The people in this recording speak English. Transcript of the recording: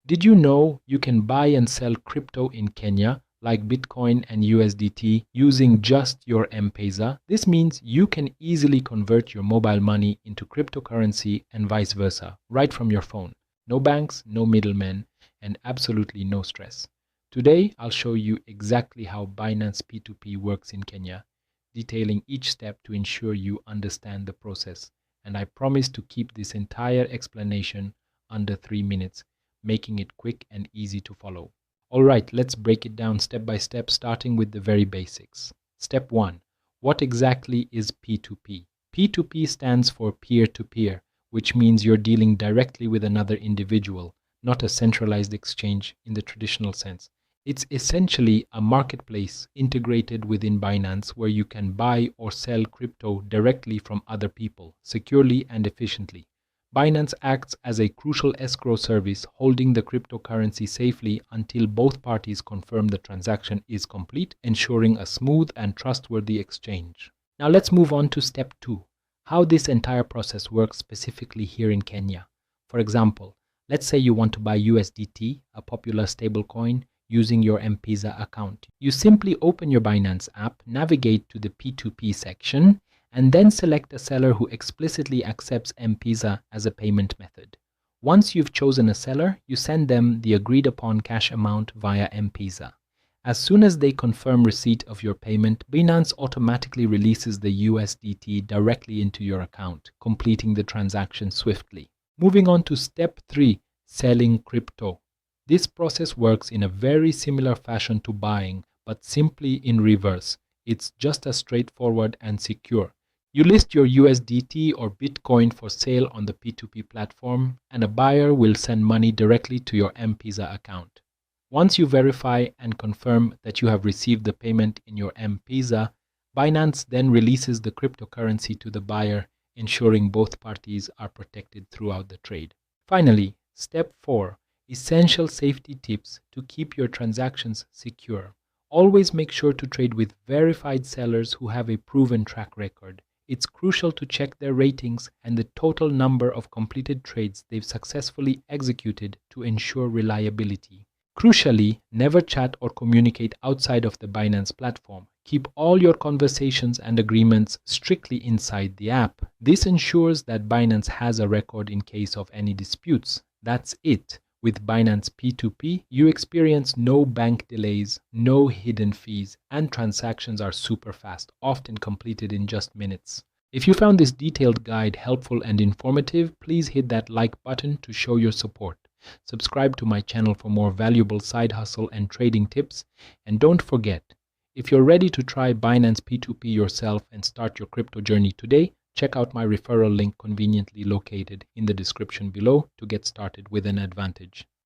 Did you know you can buy and sell crypto in Kenya, like Bitcoin and USDT, using just your M-Pesa? This means you can easily convert your mobile money into cryptocurrency and vice versa, right from your phone. No banks, no middlemen, and absolutely no stress. Today, I'll show you exactly how Binance P2P works in Kenya, detailing each step to ensure you understand the process. And I promise to keep this entire explanation under 3 minutes, making it quick and easy to follow. Alright, let's break it down step by step, starting with the very basics. Step 1. What exactly is P2P? P2P stands for peer-to-peer, which means you're dealing directly with another individual, not a centralized exchange in the traditional sense. It's essentially a marketplace integrated within Binance where you can buy or sell crypto directly from other people, securely and efficiently. Binance acts as a crucial escrow service, holding the cryptocurrency safely until both parties confirm the transaction is complete, ensuring a smooth and trustworthy exchange. Now let's move on to step 2, how this entire process works specifically here in Kenya. For example, let's say you want to buy USDT, a popular stablecoin, using your M-Pesa account. You simply open your Binance app, navigate to the P2P section, and then select a seller who explicitly accepts M-Pesa as a payment method. Once you've chosen a seller, you send them the agreed upon cash amount via M-Pesa. As soon as they confirm receipt of your payment, Binance automatically releases the USDT directly into your account, completing the transaction swiftly. Moving on to step 3, selling crypto. This process works in a very similar fashion to buying, but simply in reverse. It's just as straightforward and secure. You list your USDT or Bitcoin for sale on the P2P platform, and a buyer will send money directly to your M-Pesa account. Once you verify and confirm that you have received the payment in your M-Pesa, Binance then releases the cryptocurrency to the buyer, ensuring both parties are protected throughout the trade. Finally, step 4. Essential safety tips to keep your transactions secure. Always make sure to trade with verified sellers who have a proven track record. It's crucial to check their ratings and the total number of completed trades they've successfully executed to ensure reliability. Crucially, never chat or communicate outside of the Binance platform. Keep all your conversations and agreements strictly inside the app. This ensures that Binance has a record in case of any disputes. That's it. With Binance P2P, you experience no bank delays, no hidden fees, and transactions are super fast, often completed in just minutes. If you found this detailed guide helpful and informative, please hit that like button to show your support. Subscribe to my channel for more valuable side hustle and trading tips. And don't forget, if you're ready to try Binance P2P yourself and start your crypto journey today, check out my referral link conveniently located in the description below to get started with an advantage.